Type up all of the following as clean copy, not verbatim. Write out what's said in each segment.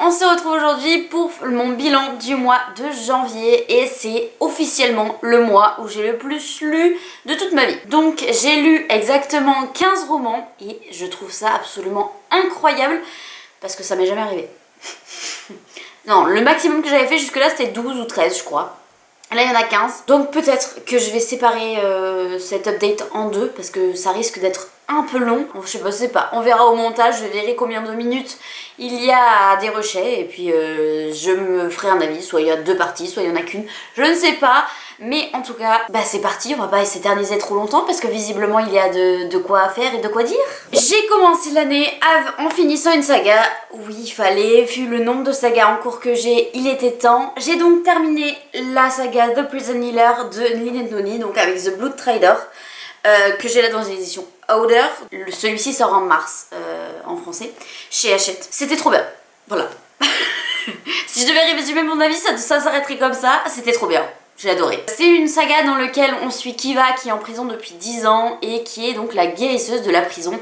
on se retrouve aujourd'hui pour mon bilan du mois de janvier et c'est officiellement le mois où j'ai le plus lu de toute ma vie. Donc j'ai lu exactement 15 romans et je trouve ça absolument incroyable parce que ça m'est jamais arrivé. Non, le maximum que j'avais fait jusque là c'était 12 ou 13 je crois. Là il y en a 15, donc peut-être que je vais séparer cet update en deux parce que ça risque d'être un peu long. Je sais pas, on verra au montage, je verrai combien de minutes il y a à dérocher et puis je me ferai un avis, soit il y a deux parties, soit il y en a qu'une, je ne sais pas. Mais en tout cas, bah c'est parti, on va pas s'éterniser trop longtemps parce que visiblement il y a de quoi faire et de quoi dire. J'ai commencé l'année en finissant une saga, oui il fallait, vu le nombre de sagas en cours que j'ai, il était temps. J'ai donc terminé la saga The Prison Healer de Lynn et Noni, donc avec The Blood Trader, que j'ai là dans une édition Order. Celui-ci sort en mars en français, chez Hachette. C'était trop bien, voilà. Si je devais résumer mon avis, ça s'arrêterait comme ça, c'était trop bien. J'ai adoré. C'est une saga dans laquelle on suit Kiva qui est en prison depuis 10 ans et qui est donc la guérisseuse de la prison.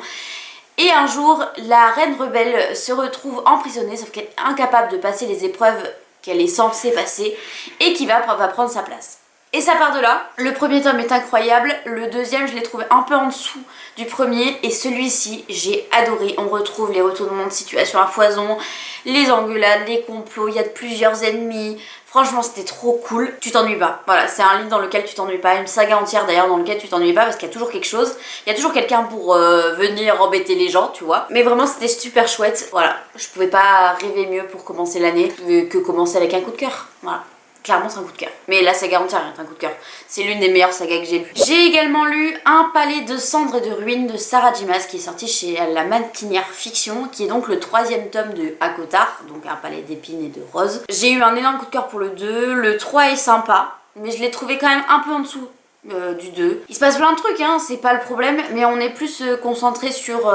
Et un jour, la reine rebelle se retrouve emprisonnée, sauf qu'elle est incapable de passer les épreuves qu'elle est censée passer et Kiva va prendre sa place. Et ça part de là. Le premier tome est incroyable, le deuxième je l'ai trouvé un peu en dessous du premier et celui-ci j'ai adoré. On retrouve les retournements de situation à foison, les engueulades, les complots, il y a plusieurs ennemis. Franchement c'était trop cool, tu t'ennuies pas. Voilà, c'est un livre dans lequel tu t'ennuies pas, une saga entière d'ailleurs dans lequel tu t'ennuies pas parce qu'il y a toujours quelque chose. Il y a toujours quelqu'un pour venir embêter les gens, tu vois. Mais vraiment c'était super chouette, voilà. Je pouvais pas rêver mieux pour commencer l'année que commencer avec un coup de cœur, voilà. Clairement c'est un coup de cœur. Mais la saga entière est un coup de cœur. C'est l'une des meilleures sagas que j'ai lues. J'ai également lu Un palais de cendres et de ruines de Sarah J. Maas qui est sorti chez La Mannequinière Fiction, qui est donc le troisième tome de ACOTAR, donc Un palais d'épines et de roses. J'ai eu un énorme coup de cœur pour le 2, le 3 est sympa, mais je l'ai trouvé quand même un peu en dessous du 2. Il se passe plein de trucs, hein, c'est pas le problème, mais on est plus concentré sur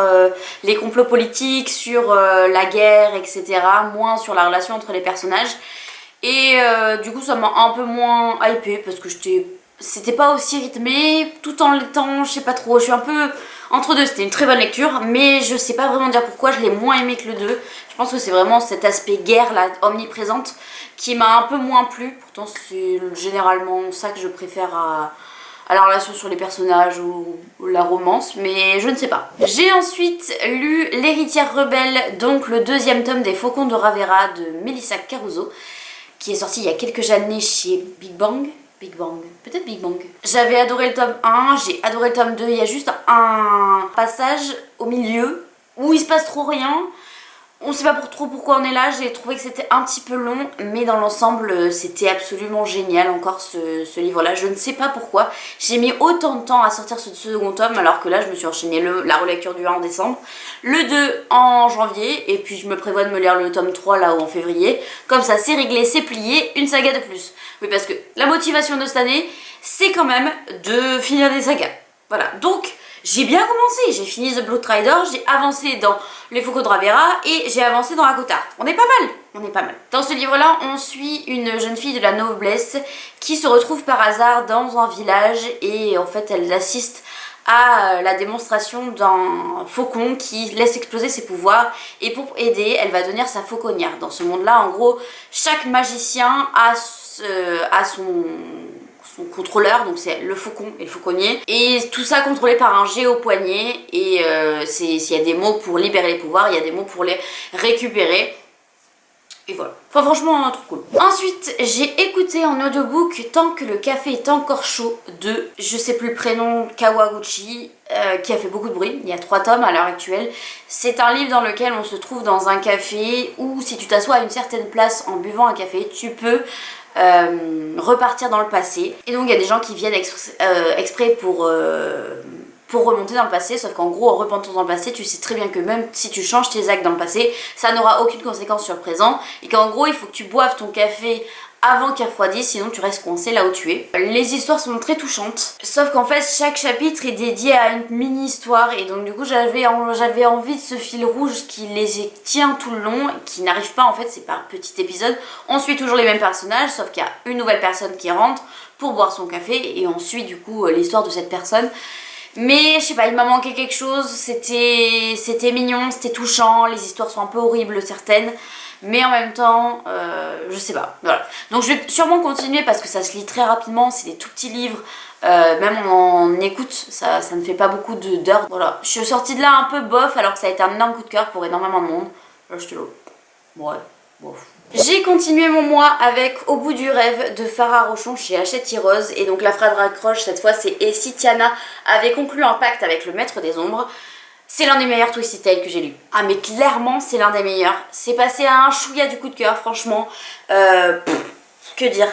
les complots politiques, sur la guerre, etc. Moins sur la relation entre les personnages. Et du coup ça m'a un peu moins hypée parce que c'était pas aussi rythmé tout en l'étant, je sais pas trop, je suis un peu entre deux. C'était une très bonne lecture mais je sais pas vraiment dire pourquoi je l'ai moins aimé que le 2. Je pense que c'est vraiment cet aspect guerre là omniprésente qui m'a un peu moins plu. Pourtant c'est généralement ça que je préfère à la relation sur les personnages ou la romance, mais je ne sais pas. J'ai ensuite lu L'héritière rebelle, donc le deuxième tome des Faucons de Ravera de Melissa Caruso, qui est sorti il y a quelques années chez Big Bang. Peut-être Big Bang. J'avais adoré le tome 1, j'ai adoré le tome 2, il y a juste un passage au milieu où il se passe trop rien. On sait pas trop pourquoi on est là, j'ai trouvé que c'était un petit peu long, mais dans l'ensemble c'était absolument génial encore ce livre-là. Je ne sais pas pourquoi, j'ai mis autant de temps à sortir ce second tome alors que là je me suis enchaîné la relecture du 1 en décembre, le 2 en janvier, et puis je me prévois de me lire le tome 3 là en février. Comme ça c'est réglé, c'est plié, une saga de plus. Oui parce que la motivation de cette année c'est quand même de finir des sagas. Voilà, donc j'ai bien commencé, j'ai fini The Blood Trader, j'ai avancé dans Les Faucons de Ravera et j'ai avancé dans ACOTAR. On est pas mal, on est pas mal. Dans ce livre-là, on suit une jeune fille de la noblesse qui se retrouve par hasard dans un village et en fait elle assiste à la démonstration d'un faucon qui laisse exploser ses pouvoirs et pour aider, elle va devenir sa fauconnière. Dans ce monde-là, en gros, chaque magicien a son contrôleur, donc c'est le faucon et le fauconnier, et tout ça contrôlé par un jet au poignet, et il y a des mots pour libérer les pouvoirs, il y a des mots pour les récupérer, et voilà. Enfin franchement, un truc cool. Ensuite, j'ai écouté en audiobook Tant que le café est encore chaud de, je sais plus le prénom, Kawaguchi, qui a fait beaucoup de bruit. Il y a 3 tomes à l'heure actuelle. C'est un livre dans lequel on se trouve dans un café où si tu t'assois à une certaine place en buvant un café, tu peux repartir dans le passé. Et donc il y a des gens qui viennent exprès pour remonter dans le passé, sauf qu'en gros en remontant dans le passé tu sais très bien que même si tu changes tes actes dans le passé ça n'aura aucune conséquence sur le présent et qu'en gros il faut que tu boives ton café avant qu'il refroidisse, sinon tu restes coincé là où tu es. Les histoires sont très touchantes, sauf qu'en fait chaque chapitre est dédié à une mini-histoire et donc du coup j'avais envie de ce fil rouge qui les tient tout le long, qui n'arrive pas en fait, c'est par petit épisode. On suit toujours les mêmes personnages, sauf qu'il y a une nouvelle personne qui rentre pour boire son café et on suit du coup l'histoire de cette personne. Mais je sais pas, il m'a manqué quelque chose, c'était mignon, c'était touchant, les histoires sont un peu horribles certaines, mais en même temps, je sais pas, voilà. Donc je vais sûrement continuer parce que ça se lit très rapidement, c'est des tout petits livres, même en écoute, ça ne fait pas beaucoup d'heures, voilà. Je suis sortie de là un peu bof alors que ça a été un énorme coup de cœur pour énormément de monde. Là j'étais là, ouais, bof. J'ai continué mon mois avec Au bout du rêve de Farah Rochon chez Hachette Rose. Et donc la phrase raccroche cette fois c'est: et si Tiana avait conclu un pacte avec le maître des ombres. C'est l'un des meilleurs Twisted Tales que j'ai lu. Ah mais clairement c'est l'un des meilleurs. C'est passé à un chouïa du coup de cœur franchement. Que dire,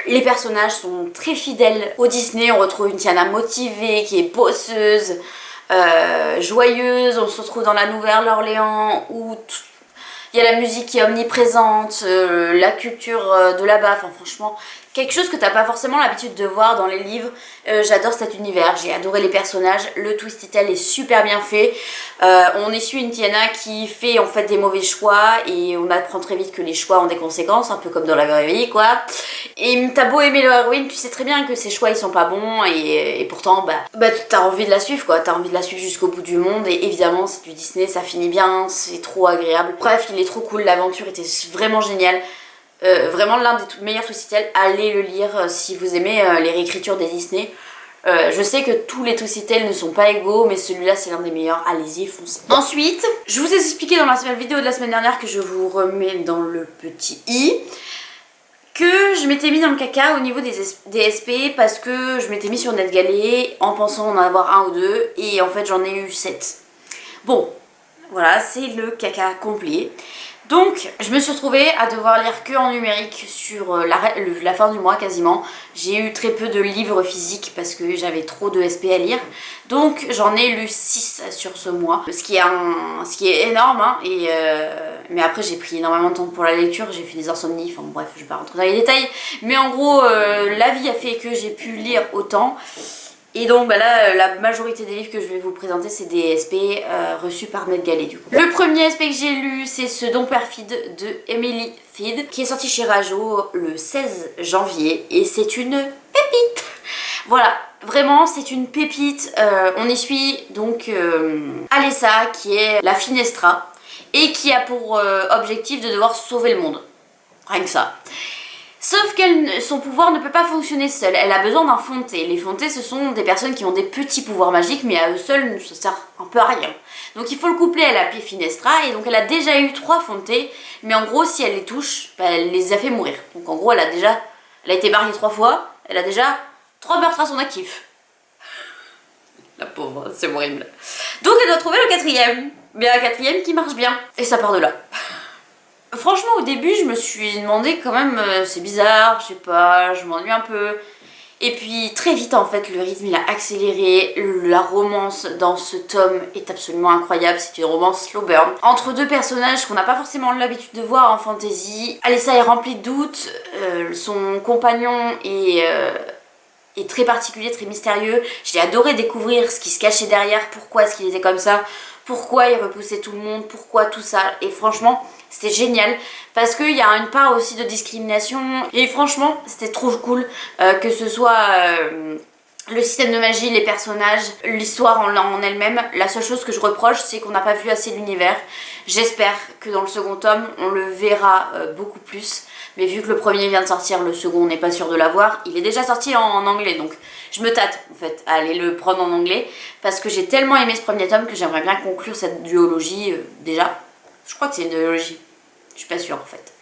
les personnages sont très fidèles au Disney. On retrouve une Tiana motivée qui est bosseuse, joyeuse. On se retrouve dans la Nouvelle-Orléans où il y a la musique qui est omniprésente, la culture de là-bas, enfin franchement, quelque chose que t'as pas forcément l'habitude de voir dans les livres. J'adore cet univers, j'ai adoré les personnages, le Twisted Tale est super bien fait. On y suit une Tiana qui fait en fait des mauvais choix et on apprend très vite que les choix ont des conséquences, un peu comme dans la vraie vie quoi. Et t'as beau aimer l'héroïne, tu sais très bien que ses choix ils sont pas bons et pourtant t'as envie de la suivre quoi, t'as envie de la suivre jusqu'au bout du monde et évidemment c'est du Disney, ça finit bien, c'est trop agréable. Bref, il est trop cool, l'aventure était vraiment géniale. Vraiment l'un des meilleurs Twisted Tales, allez le lire si vous aimez les réécritures des Disney. Je sais que tous les Twisted Tales ne sont pas égaux, mais celui-là c'est l'un des meilleurs, allez-y, foncez. Ensuite, je vous ai expliqué dans la vidéo de la semaine dernière que je vous remets dans le petit i, que je m'étais mis dans le caca au niveau des SP parce que je m'étais mis sur NetGalley en pensant en avoir un ou deux et en fait j'en ai eu 7. Bon, voilà, c'est le caca complet. Donc je me suis retrouvée à devoir lire que en numérique sur la fin du mois quasiment. J'ai eu très peu de livres physiques parce que j'avais trop de SP à lire. Donc j'en ai lu 6 sur ce mois, ce qui est énorme hein, mais après j'ai pris énormément de temps pour la lecture, j'ai fait des insomnies, enfin bref je vais pas rentrer dans les détails. Mais en gros la vie a fait que j'ai pu lire autant. Et donc là, la majorité des livres que je vais vous présenter, c'est des SP reçus par NetGalley du coup. Le premier SP que j'ai lu, c'est Ce don perfide de Emily Feed, qui est sorti chez Rajo le 16 janvier. Et c'est une pépite. Voilà, vraiment c'est une pépite. On y suit donc Alessa, qui est la Finestra, et qui a pour objectif de devoir sauver le monde. Rien que ça. Sauf que son pouvoir ne peut pas fonctionner seul, elle a besoin d'un fonté. Les fontés ce sont des personnes qui ont des petits pouvoirs magiques mais à eux seuls ça sert un peu à rien. Donc il faut le coupler à la Finestra et donc elle a déjà eu 3 fontés mais en gros si elle les touche, elle les a fait mourir. Donc en gros elle a été mariée 3 fois, elle a déjà 3 meurtres à son actif. La pauvre, c'est horrible. Donc elle doit trouver le 4e, mais un 4e qui marche bien. Et ça part de là. Franchement au début je me suis demandé quand même c'est bizarre, je sais pas, je m'ennuie un peu. Et puis très vite en fait le rythme il a accéléré, la romance dans ce tome est absolument incroyable, c'est une romance slow burn. Entre deux personnages qu'on n'a pas forcément l'habitude de voir en fantasy. Alessa est remplie de doutes, son compagnon est très particulier, très mystérieux. J'ai adoré découvrir ce qui se cachait derrière, pourquoi est-ce qu'il était comme ça, pourquoi il repoussait tout le monde, pourquoi tout ça. Et franchement, c'était génial parce qu'il y a une part aussi de discrimination. Et franchement, c'était trop cool que ce soit le système de magie, les personnages, l'histoire en elle-même. La seule chose que je reproche, c'est qu'on n'a pas vu assez l'univers. J'espère que dans le second tome, on le verra beaucoup plus. Mais vu que le premier vient de sortir, le second on n'est pas sûr de l'avoir. Il est déjà sorti en anglais, donc je me tâte en fait à aller le prendre en anglais. Parce que j'ai tellement aimé ce premier tome que j'aimerais bien conclure cette duologie déjà. Je crois que c'est une duologie, je suis pas sûre en fait.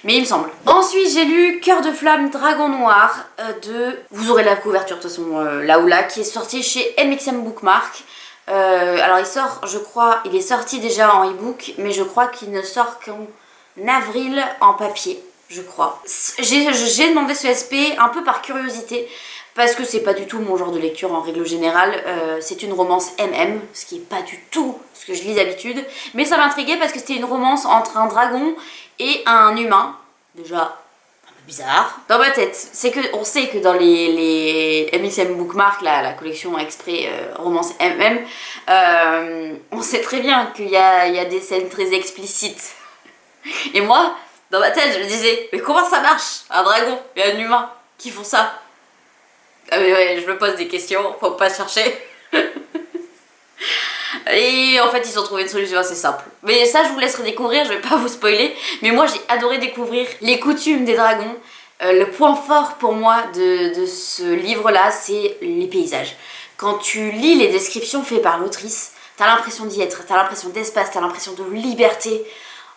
Mais il me semble. Ensuite j'ai lu Cœur de flamme, dragon noir de... Vous aurez la couverture de toute façon là ou là, qui est sorti chez MXM Bookmark. Alors il sort, je crois, il est sorti déjà en e-book, mais je crois qu'il ne sort qu'en avril en papier. Je crois. J'ai demandé ce SP un peu par curiosité parce que c'est pas du tout mon genre de lecture en règle générale. C'est une romance MM, ce qui est pas du tout ce que je lis d'habitude. Mais ça m'intriguait parce que c'était une romance entre un dragon et un humain. Déjà un peu bizarre. Dans ma tête, c'est que on sait que dans les MXM Bookmark, la collection exprès romance MM, on sait très bien qu'il y a des scènes très explicites. Et moi, dans ma tête, je me disais, mais comment ça marche? Un dragon et un humain qui font ça? Ah mais ouais, je me pose des questions, faut pas chercher. Et en fait ils ont trouvé une solution assez simple. Mais ça je vous laisserai découvrir, je vais pas vous spoiler. Mais moi j'ai adoré découvrir les coutumes des dragons. Le point fort pour moi de ce livre-là, c'est les paysages. Quand tu lis les descriptions faites par l'autrice, t'as l'impression d'y être, t'as l'impression d'espace, t'as l'impression de liberté.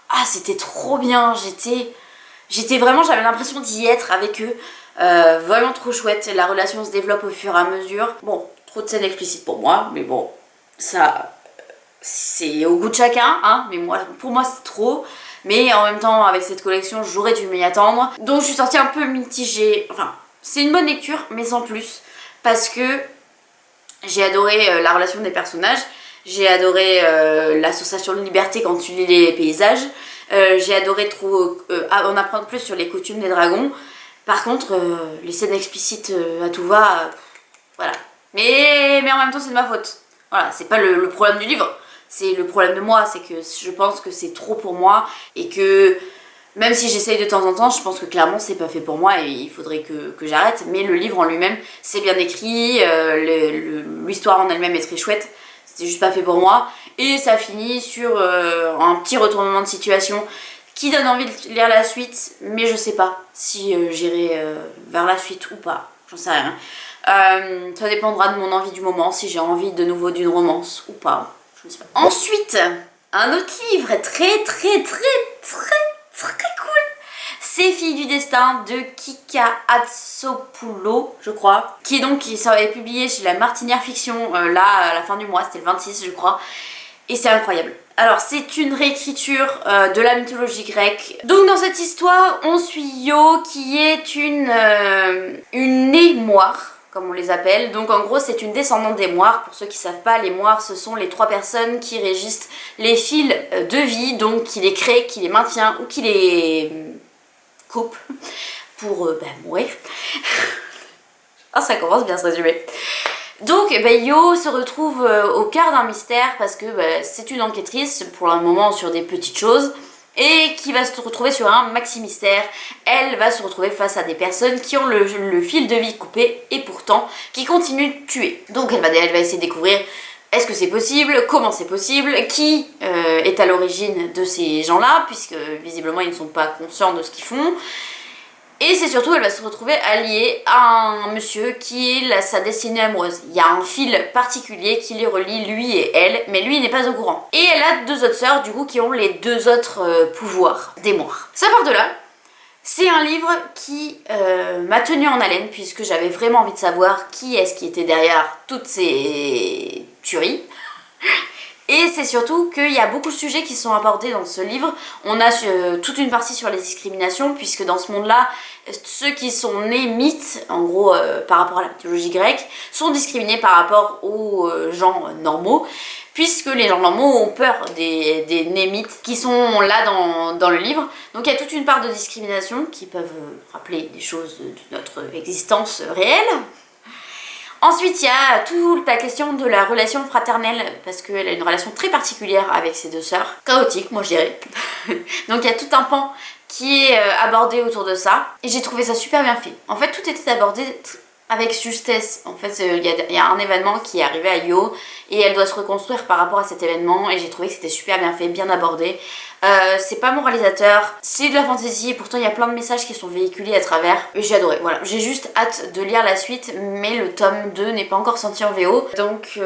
Ah, c'était trop bien, j'avais l'impression d'y être avec eux. Vraiment trop chouette, la relation se développe au fur et à mesure. Bon, trop de scènes explicites pour moi, mais bon, ça, c'est au goût de chacun, hein, mais pour moi c'est trop. Mais en même temps, avec cette collection, j'aurais dû m'y attendre. Donc je suis sortie un peu mitigée. Enfin, c'est une bonne lecture, mais sans plus. Parce que j'ai adoré la relation des personnages. J'ai adoré la sensation de liberté quand tu lis les paysages. J'ai adoré en apprendre plus sur les coutumes des dragons. Par contre, les scènes explicites à tout va, voilà. Mais en même temps, c'est de ma faute. Voilà, c'est pas le problème du livre. C'est le problème de moi, c'est que je pense que c'est trop pour moi et que même si j'essaye de temps en temps, je pense que clairement c'est pas fait pour moi et il faudrait que j'arrête. Mais le livre en lui-même, c'est bien écrit, l'histoire en elle-même est très chouette, c'était juste pas fait pour moi. Et ça finit sur un petit retournement de situation qui donne envie de lire la suite, mais je sais pas si j'irai vers la suite ou pas, j'en sais rien. Ça dépendra de mon envie du moment, si j'ai envie de nouveau d'une romance ou pas. Je ne sais pas. Ensuite, un autre livre très cool, c'est Filles du destin de Kika Hatsopoulou, je crois, qui est publié chez la Martinière Fiction là à la fin du mois, c'était le 26 je crois, et c'est incroyable. Alors c'est une réécriture de la mythologie grecque. Donc dans cette histoire, on suit Io qui est une émoire, comme on les appelle. Donc en gros c'est une descendante des moires. Pour ceux qui savent pas, les moires ce sont les 3 personnes qui régissent les fils de vie, donc qui les créent, qui les maintient ou qui les coupe pour mourir. Ah, ça commence bien à se résumer. Donc Io se retrouve au cœur d'un mystère parce que c'est une enquêtrice pour le moment sur des petites choses et qui va se retrouver sur un maxi mystère. Elle va se retrouver face à des personnes qui ont le fil de vie coupé et pourtant qui continuent de tuer. Donc elle va essayer de découvrir est-ce que c'est possible, comment c'est possible, qui est à l'origine de ces gens-là, puisque visiblement ils ne sont pas conscients de ce qu'ils font. Et c'est surtout, elle va se retrouver alliée à un monsieur qui est sa destinée amoureuse. Il y a un fil particulier qui les relie, lui et elle, mais lui il n'est pas au courant. Et elle a 2 autres sœurs, du coup, qui ont les 2 autres pouvoirs des moires. Ça part de là. C'est un livre qui m'a tenue en haleine, puisque j'avais vraiment envie de savoir qui est-ce qui était derrière toutes ces tueries. Et c'est surtout qu'il y a beaucoup de sujets qui sont abordés dans ce livre. On a toute une partie sur les discriminations, puisque dans ce monde-là, ceux qui sont nés mythes, en gros par rapport à la mythologie grecque, sont discriminés par rapport aux gens normaux, puisque les gens normaux ont peur des nés mythes qui sont là dans le livre. Donc il y a toute une part de discrimination qui peuvent rappeler des choses de notre existence réelle. Ensuite, il y a toute la question de la relation fraternelle, parce qu'elle a une relation très particulière avec ses 2 sœurs. Chaotique, moi je dirais. Donc il y a tout un pan qui est abordé autour de ça. Et j'ai trouvé ça super bien fait. En fait, tout était abordé avec justesse. En fait, il y a un événement qui est arrivé à Io, et elle doit se reconstruire par rapport à cet événement. Et j'ai trouvé que c'était super bien fait, bien abordé. C'est pas moralisateur, c'est de la fantasy et pourtant il y a plein de messages qui sont véhiculés à travers et j'ai adoré. Voilà, j'ai juste hâte de lire la suite, mais le tome 2 n'est pas encore sorti en VO, donc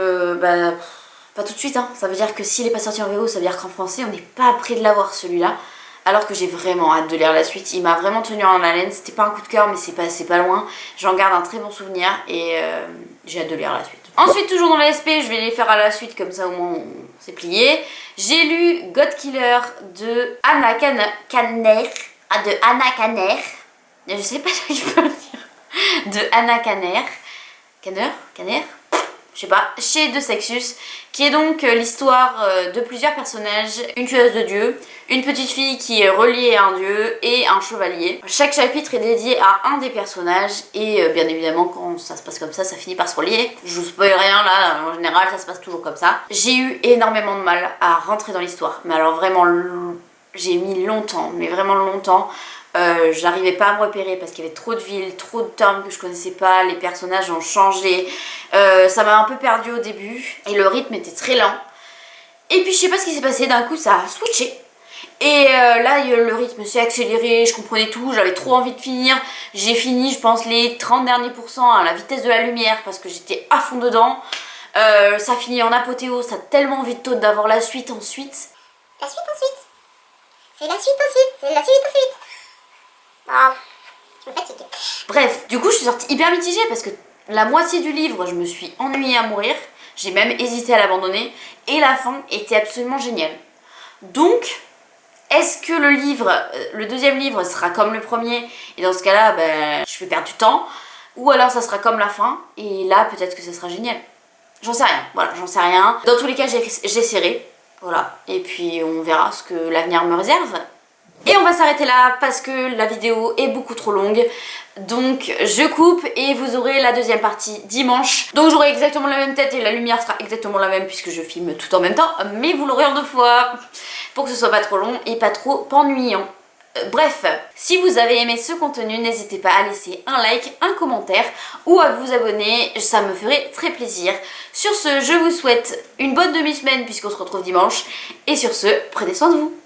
pas tout de suite hein. Ça veut dire que s'il est pas sorti en VO, ça veut dire qu'en français on n'est pas près de l'avoir celui-là, alors que j'ai vraiment hâte de lire la suite. Il m'a vraiment tenu en haleine, c'était pas un coup de cœur mais c'est pas loin, j'en garde un très bon souvenir et j'ai hâte de lire la suite. Ensuite, toujours dans les SP, je vais les faire à la suite, comme ça au moins c'est plié. J'ai lu God Killer de Anna Kanner. Je sais pas si je peux le dire. De Anna Kanner. Kanner je sais pas, chez De Sexus, qui est donc l'histoire de plusieurs personnages, une tueuse de dieu, une petite fille qui est reliée à un dieu et un chevalier. Chaque chapitre est dédié à un des personnages et bien évidemment quand ça se passe comme ça finit par se relier. Je vous spoil rien là, en général ça se passe toujours comme ça. J'ai eu énormément de mal à rentrer dans l'histoire, mais alors vraiment j'ai mis longtemps, mais vraiment longtemps. J'arrivais pas à me repérer parce qu'il y avait trop de villes, trop de termes que je connaissais pas, les personnages ont changé, ça m'a un peu perdu au début et le rythme était très lent. Et puis je sais pas ce qui s'est passé, d'un coup ça a switché. Et là le rythme s'est accéléré, je comprenais tout, j'avais trop envie de finir. J'ai fini je pense les 30 derniers pourcents à la vitesse de la lumière parce que j'étais à fond dedans. Ça finit en apothéose, t'as tellement envie d'avoir la suite ensuite. La suite ensuite. C'est la suite ensuite. C'est la suite ensuite. Ah, je me fatigue. Bref, du coup je suis sortie hyper mitigée parce que la moitié du livre je me suis ennuyée à mourir. J'ai même hésité à l'abandonner. Et la fin était absolument géniale. Donc, est-ce que le deuxième livre sera comme le premier et dans ce cas-là, ben, je vais perdre du temps, ou alors ça sera comme la fin et là peut-être que ça sera génial. J'en sais rien, voilà, j'en sais rien. Dans tous les cas, j'essaierai, voilà, et puis on verra ce que l'avenir me réserve. Et on va s'arrêter là parce que la vidéo est beaucoup trop longue. Donc je coupe et vous aurez la deuxième partie dimanche. Donc j'aurai exactement la même tête et la lumière sera exactement la même puisque je filme tout en même temps. Mais vous l'aurez en 2 fois pour que ce soit pas trop long et pas trop ennuyant. Bref, si vous avez aimé ce contenu, n'hésitez pas à laisser un like, un commentaire ou à vous abonner, ça me ferait très plaisir. Sur ce, je vous souhaite une bonne demi-semaine puisqu'on se retrouve dimanche. Et sur ce, prenez soin de vous.